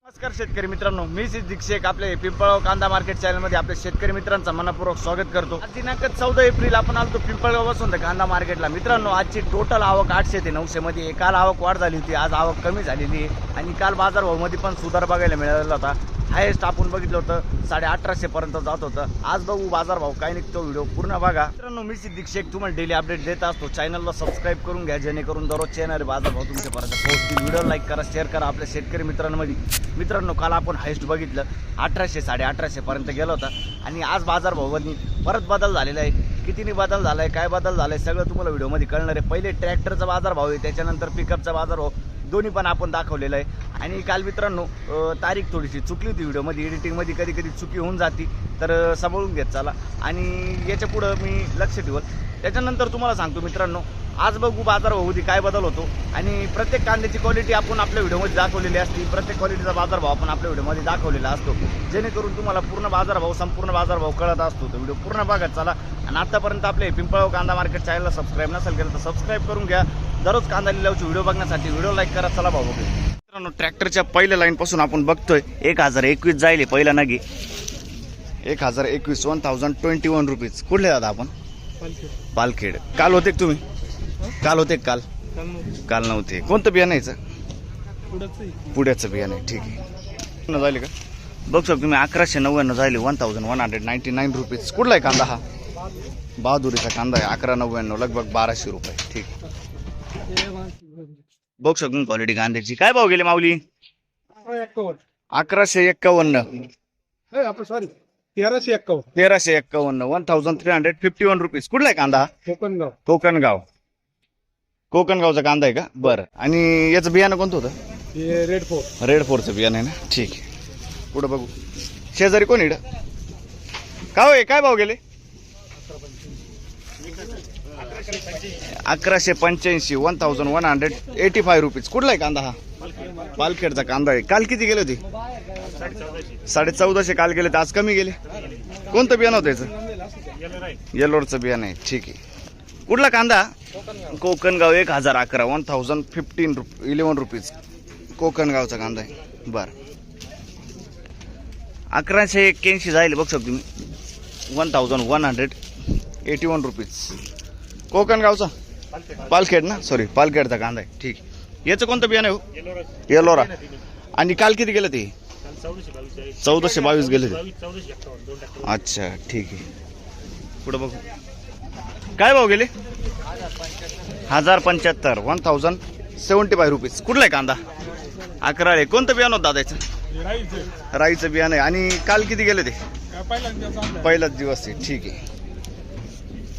नमस्कार शेतकरी मित्रांनो, मी सिद्दीक शेख आपले पिंपळगाव कांदा मार्केट चॅनलमध्ये आपल्या शेतकरी मित्रांचं मनपूर्वक स्वागत करतो। आज दिनांक 14 एप्रिल आपण आलो पिंपळगाव पासून कांदा मार्केटला। मित्रांनो, आजची टोटल आवक 800 ते 900 मध्ये। काल आवक वाढ झाली होती, आज आवक कमी झालेली आहे आणि काल बाजारभावामध्ये पण सुधार बघायला मिळाला होता। हायेस्ट आपण बघितलं होतं 1850 पर्यंत जात होतं। आज बघू बाजारभाव काय निघतो, व्हिडिओ पूर्ण बघा। मित्रांनो, मी सिद्दीक शेख तुम्हाला डेली अपडेट देत असतो। चॅनलला सबस्क्राइब करून घ्या जेणेकरून दररोज येणारे बाजारभाव तुमच्यापर्यंत पोहोचतील। व्हिडिओ लाईक करा, शेअर करा आपल्या शेतकरी मित्रांमध्ये। मित्रांनो, काल आपण हायेस्ट बघितलं 1800 1850 पर्यंत गेला होता आणि आज बाजारभावामध्ये परत बदल झालेला आहे। कितीने बदल झालाय, काय बदल झालाय सगळं तुम्हाला व्हिडिओमध्ये कळणार आहे। पहिले ट्रॅक्टरचा बाजारभाव आहे, त्याच्यानंतर पिकअपचा बाजारभाव, दोन्ही पण आपण दाखवलेलं आहे। आणि काल मित्रांनो तारीख थोडीशी चुकली होती व्हिडिओमध्ये, एडिटिंगमध्ये कधी कधी चुकी होऊन जाती, तर सांभाळून घेत चला आणि याच्या पुढं मी लक्ष ठेवल। त्याच्यानंतर तुम्हाला सांगतो मित्रांनो, आज बघू बाजारभावामध्ये काय बदल होतो आणि प्रत्येक कांद्याची क्वालिटी आपण आपल्या व्हिडिओमध्ये दाखवलेली असते। प्रत्येक क्वालिटीचा बाजारभाव आपण आपल्या व्हिडिओमध्ये दाखवलेला असतो, जेणेकरून तुम्हाला पूर्ण बाजारभाव, संपूर्ण बाजारभाव कळत असतो। तर व्हिडिओ पूर्ण बघत चला आणि आतापर्यंत आपले पिंपळगाव कांदा मार्केट चॅनलला सबस्क्राईब नसेल केलं तर सबस्क्राईब करून घ्या। दररोज कांदा लिलावचे व्हिडिओ बघण्यासाठी व्हिडिओ लाईक करा। चला भाऊ बघू। मित्रांनो, ट्रॅक्टरच्या पहिल्या लाईन पासून आपण बघतोय 1021 जाईल पहिला नगी 1021 1021 रुपीज। कुठले दादा आपण? पालखेड। काल होते तुम्ही? काल होते काल नव्हते। कोणतं बियाणं यायचं? पुढ्याचं बियाणं आहे, ठीक आहे। झाले का बघ शकतो तुम्ही, 1199 झाले 1199 रुपीज। कुठला आहे कांदा? हा बहादुरीचा कांदा आहे, 1199 लगभग 1200 रुपये, ठीक आहे। बघ शकतो क्वालिटी कांद्याची। काय भाव गेले माऊली? 1151 सॉरी 1351 1351 रुपीज। कुठला आहे कांदा? कोकणगावचा कांदा आहे का? बरं। आणि याचं बियाणं कोणतं होतं? रेड फोरचं बियाणं आहे ना, ठीक आहे। पुढं बघू, शेजारी कोण इकडं? काय भाव गेले? 1185 1185 रुपीज। कुठला आहे कांदा? हा पालखेडचा कांदा आहे। काल किती गेले होते? 1450 काल गेले, तर आज कमी गेले। कोणतं बियाणं होतं याचं? येलोरचं बियाणं आहे, ठीक आहे। कुठला कांदा? कोकणगाव 1011 11 रुपीज। कोकणगावचा कांदा आहे, बरं। 1181 जाईल बघ शकतो तुम्ही 1181 रुपीज। कोकणगावचा पालखेड ना, सॉरी पालखेडचा कांदा आहे, ठीक आहे। याचं कोणतं बियाणं आहे? येलोरा। आणि काल किती गेलं ते? 1422 गेले ते, अच्छा, ठीक आहे। पुढे बघू, काय भाव गेले? 1075 1075 रुपीज। कुठला आहे कांदा? 11. कोणतं बियाणं होतं दादा याचं? राईचं बियाणं आहे। आणि काल किती गेले ते? पहिलाच दिवस आहे, ठीक आहे।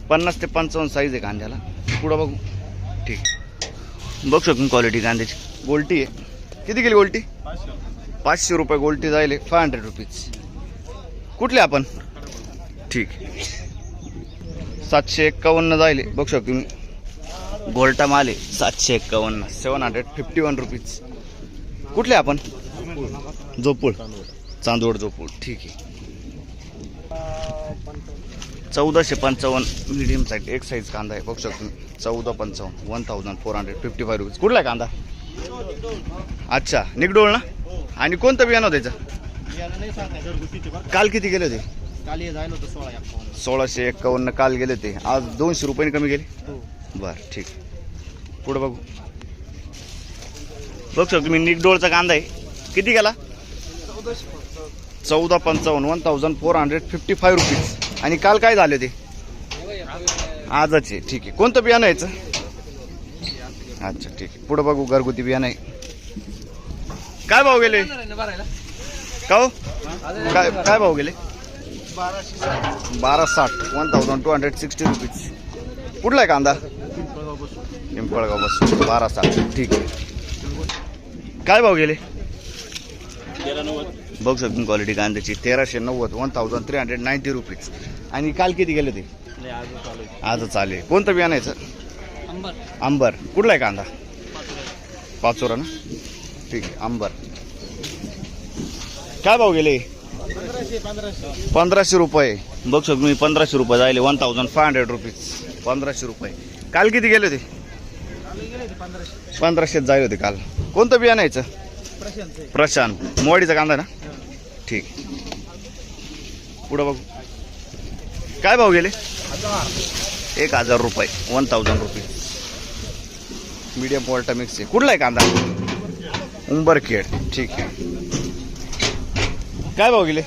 50 ते 55 साईज आहे कांद्याला। पुढं बघू, ठीक। बघ शकतो क्वालिटी कांद्याची। गोल्टी आहे, किती गेली गोल्टी? 500 रुपये गोल्टी जाईल, 500 रुपीज। कुठले आपण? ठीक। 751 जाईल बघ शकतो तुम्ही, गोल्टा माल आहे 751 751 रुपीज। कुठले आपण? जोपूळ, चांदवड जोपूळ, ठीक आहे। 1455 मीडियम साईज, एक साईज कांदा आहे बघ शकतो तुम्ही, 1455 1455 रुपीज। कुठला आहे कांदा? अच्छा, निकडोळ ना। आणि कोणतं बियाणं होतं त्याचं? काल किती गेले होते? 1651 काल गेले ते, आज 200 रुपयांनी कमी गेले, बरं, ठीक। पुढे बघू, बघ शकतो तुम्ही, निकडोळचा कांदा आहे, किती गेला? 1455 1455 रुपीज। आणि काल काय झाले ते? आजच आहे, ठीक आहे। कोणतं बियाणं यायचं? अच्छा, ठीक आहे। पुढे बघू, घरगुती बियाणं आहे। काय भाव गेले? काय भाव गेले? 1260 1260 रुपीज। कुठला आहे कांदा? पिंपळगाव बस 1260, ठीक आहे। काय भाव गेले? बघ शकतो क्वालिटी कांद्याची, 1390 1390 रुपीज। आणि काल किती गेले ते? आजच आले। कोणतं बियाणं यायचं? अंबर। कुठला आहे कांदा? पाचोरा ना, ठीक आहे, अंबर। काय भाव गेले? 1500 रुपये बघ शकतो मी, 1500 रुपये जायले, 1500 रुपीज, 1500 रुपये। काल किती गेले होते? 1500 जायले होते काल। कोणतं बियाणं यायचं? प्रशांत मोवाडीचा कांदा आहे ना. ठीक. पुढं बघू काय भाव गेले. 1000 रुपये 1000 रुपये. मीडियम क्वालिटी मिक्स आहे. कुठला आहे कांदा. उंबरखेड. ठीक आहे. काय भाव गेले.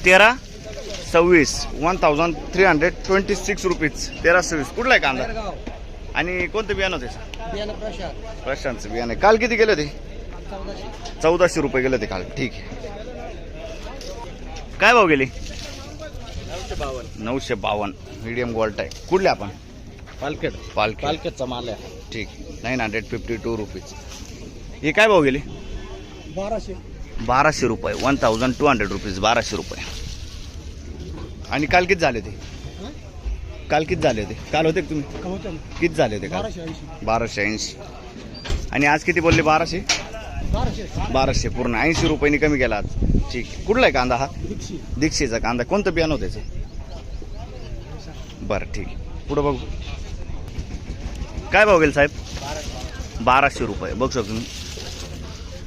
1326 1326 रुपीज. 1326. कुठला आहे कांदा आणि कोणतं बियाणं होते. प्रशांतचं बियाणं आहे. काल किती गेले ते. 1400 रुपये गेले ते काल. ठीक आहे. काय भाव गेले. 952 मीडियम गोल्ट आहे. कुठले आपण पालखेडचा माल आहे. ठीक. 952 रुपीज. हे काय भाव गेले. 1200 रुपये 1200 रुपीज. 1200 रुपये. आणि काल किती झाले ते. काल किती झाले होते. काल होते का तुम्ही. किती झाले होते काल. 1280. आणि आज किती बोलले. 1200 पूर्ण 80 रुपयांनी कमी केला आज. ठीक. कुठला आहे कांदा हा. दीक्षेचा कांदा. कोणतं बियाणं होतं त्याचं. बरं ठीक. पुढं बघू काय भाव गेल साहेब. 1200 रुपये. बघू शकतो तुम्ही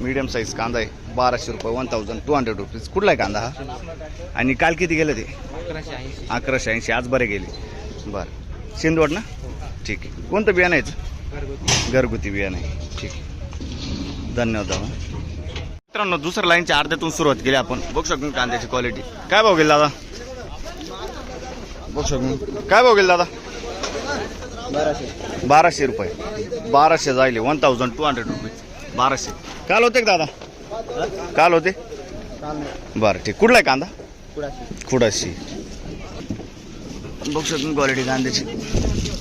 मीडियम साईज कांदा आहे. 1200 रुपये 1200 रुपीज. कुठला आहे कांदा हा. आणि काल किती गेले ते. 1180. आज बरे गेले. बरं शिंदवड ना. ठीक आहे. कोणतं बियाणं आहे. घरगुती बियाणं आहे. ठीक आहे. धन्यवाद. मित्रांनो दुसऱ्या लाईनच्या अर्ध्यातून सुरुवात केली आपण. बघू शकतो कांद्याची क्वालिटी. काय भाव गेली दादा. बघू शकतो काय भाव गेली दादा. 1200 रुपये. 1200 जायले 1200 रुपीज. 1200. काल होते का दादा. काल होते. बरं ठीक. कुठला आहे कांदा. खुडाशी. बघू शकतो क्वालिटी कांद्याची.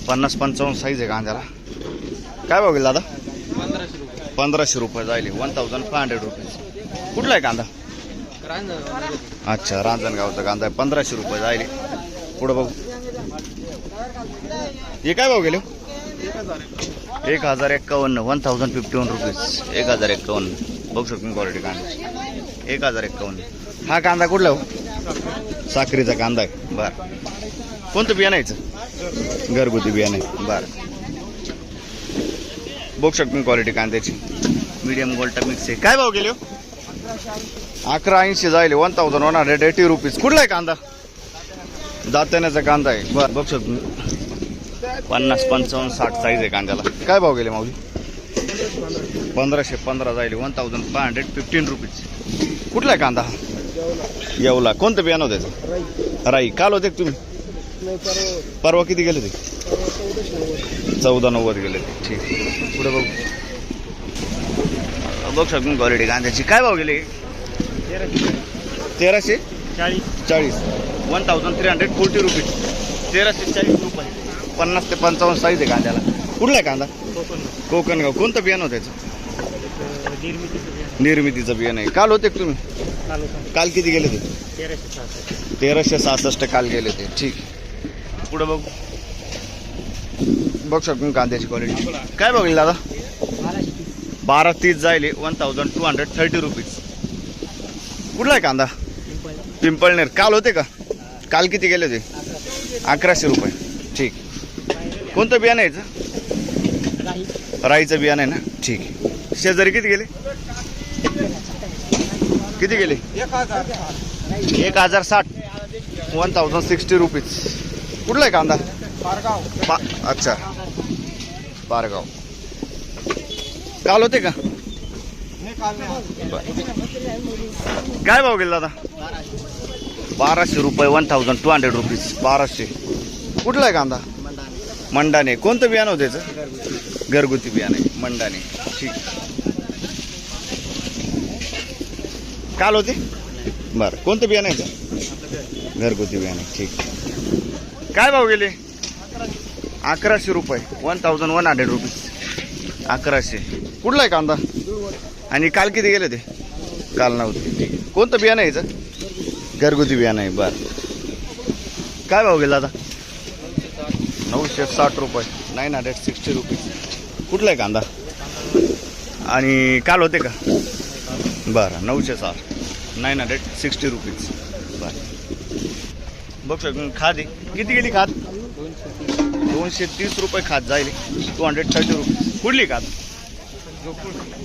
50-55 साईज आहे कांद्याला. काय भाव गेली दादा. 1500 रुपये जायले 1500 रुपीज. कुठला आहे कांदा. अच्छा रांजणगावचा कांदा आहे. 1500 रुपये जायले. पुढं बघू हे काय भाव गेले. 1051 1051 रुपीज. 1051. बघू शकतो क्वालिटी कांद्याची. 1051. हा कांदा कुठला हो. साखरीचा कांदा आहे. बरं कोणतं बियाणं यायचं. घरगुती बियाणं आहे. बरं बघू शकतो क्वालिटी कांद्याची. मीडियम गोल्टा मिक्स आहे. काय भाव गेले हो. 1180 जायले 1180 रुपीज. कुठला आहे कांदा. दाताण्याचा कांदा आहे. बरं बघू शकतो 50-55-60 साईज आहे कांद्याला. काय भाव गेले माऊली. 1515 जायले 1515 रुपीज. कुठला आहे कांदा. येवला. कोणतं बियाणं होतं त्याचं. राई. काल होते तुम्ही. परवा किती गेले ते. 1490 गेले ते. ठीक. पुढे बघू बघू शकतो क्वालिटी कांद्याची. काय भाव गेले. 1340 1340 रुपीज. 1340 रुपये. 50 ते 55 साईज आहे कांद्याला. कुठला आहे कांदा. कोकणगाव. कोणतं बियाणं होतं त्याचं. निर्मितीचं बियाणं आहे. काल होते तुम्ही. काल किती गेले ते. 1366 काल गेले ते. ठीक. पुढं बघू बघू शकतो कांद्याची क्वालिटी. काय बघेल दादा. 1230 जायले 1230 रुपीज. कुठला आहे कांदा. पिंपळनेर. काल होते का. काल किती गेले ते. 1100 रुपये. ठीक. कोणतं बियाणं यायचं. राईचं बियाणं आहे ना. ठीक. शेजारी किती गेले. किती गेले. 1060 1060 रुपीज. कुठला आहे कांदा. अच्छा पारगाव. काल होते का. काय भाव गेला दादा. 1200 रुपये 1200 रुपीज. 1200. कुठला आहे कांदा. मंडाने. कोणतं बियाणं होतं त्याचं. घरगुती बियाणे. मंडाने. ठीक. काल होते. बरं कोणतं बियाणं आहे. घरगुती बियाणे. ठीक. काय भाव गेले. 1100 रुपये 1100 रुपीज. 1100. कुठला आहे कांदा. आणि काल किती गेले ते. काल नव्हते. कोणतं बियाणं यायचं. घरगुती बियाणं आहे. बरं काय भाव गेला आता. 960 रुपये 960 रुपीज. कुठला आहे कांदा. आणि काल होते का. बरं 960 960 रुपीज. बरं बघ शकतो खाद आहे. किती गेली खाद. 230 रुपये खाद जाईल. 230 रुपये. कुठली खाद.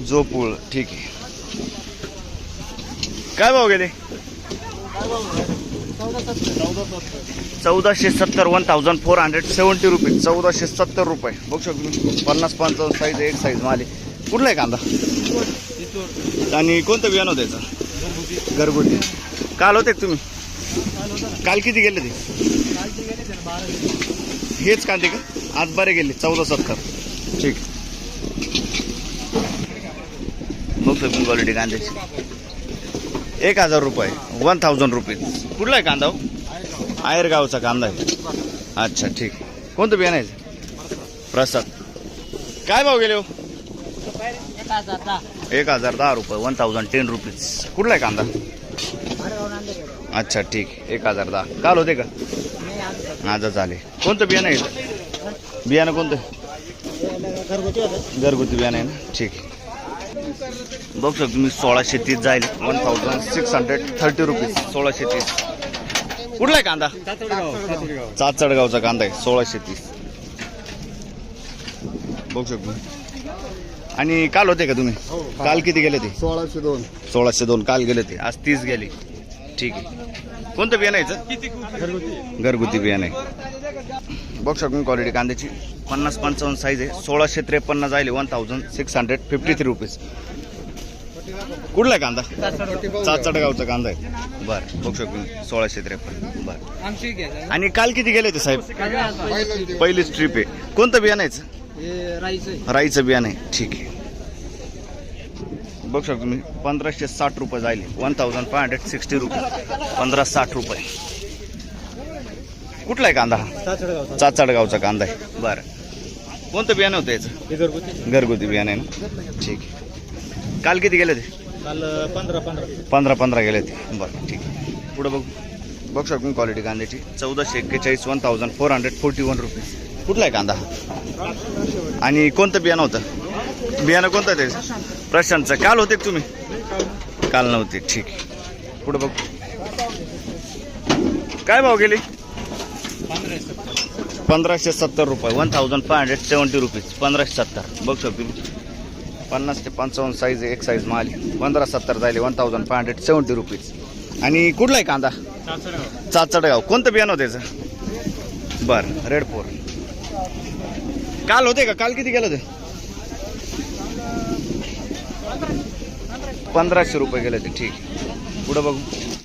जोपूळ, ठीक आहे. काय भाव गेले? 1470, 1470 रुपये, 1470 रुपये. बघू शकतो 50-55 साईज, एक साईज माल आहे. कुठला आहे कांदा? आणि कोणतं बियाणं होतं याचं? घरगुती. काल होते का तुम्ही? काल किती गेले ते? हेच कांदे का? आज बरे गेले 1470, ठीक. बघतो तुम्ही क्वालिटी कांद्याची. 1000 रुपये, 1000 रुपीज. कुठला आहे कांदा? आयरगावचा कांदा आहे. अच्छा, ठीक. कोणतं बियाणं आहे? प्रसाद. काय भाव गेले हो? 1010 रुपये, 1010 रुपीज. कुठला आहे कांदा? अच्छा, ठीक. 1010. काल होते का? आजच आले. कोणतं बियाणं आहे? बियाणं कोणतं? घरगुती बियाणं आहे ना, ठीक. बघू शकतो तुम्ही 1630 जाईल, 1630 रुपीज. 1630. कुठला आहे कांदा? चाचडगावचा कांदा आहे. 1630. बघू शकतो. आणि काल होते का तुम्ही? काल किती गेले ते? 1602. 1602 काल गेले ते, आज 30 गेले, ठीक आहे. कोणतं बियाणं आहे? घरगुती बियाणं आहे. बघू शकतो क्वालिटी कांद्याची. 50-55 साईज आहे. 1653 जाईल, 1653 रुपीज. कुठला आहे कांदा? चाचडगावचा कांदा आहे. बरं, बघू शकतो 1653. बरं. आणि काल किती गेले ते साहेब? पहिलीच ट्रिप आहे. कोणतं बियाणं आहे? राईचं बियाणं आहे, ठीक आहे. बघू शकतो तुम्ही 1560 रुपये जाईल, 1560 रुपये, 1560 रुपये. कुठला आहे कांदा? चाचडगावचा कांदा आहे. बरं. कोणतं बियाणं होतं याचं? घरगुती बियाणं आहे ना, ठीक आहे. काल किती गेले ते? काल 15 गेले ते. बरं, ठीक आहे. पुढं बघू शकतो क्वालिटी कांद्याची. 1441, 1441 रुपीज. कुठला आहे कांदा? आणि कोणतं बियाणं होतं? बियाणं कोणतं ते? प्रशांतचं. काल होते का तुम्ही? काल नव्हते, ठीक आहे. पुढं बघू. काय भाव गेले? 1570 रुपये, 1570 रुपीज. 1570. बघू शकतो 50 ते 55 साईज, एक साईज माल. 1570 जाईल, 1570 रुपीज. आणि कुठला आहे कांदा? चाचडगाव. कोणतं बियाणं होतं त्याचं? बरं, रेड 4. काल होते का? काल किती गेलं ते? 1500 रुपये गेले ते, ठीक. पुढं बघू.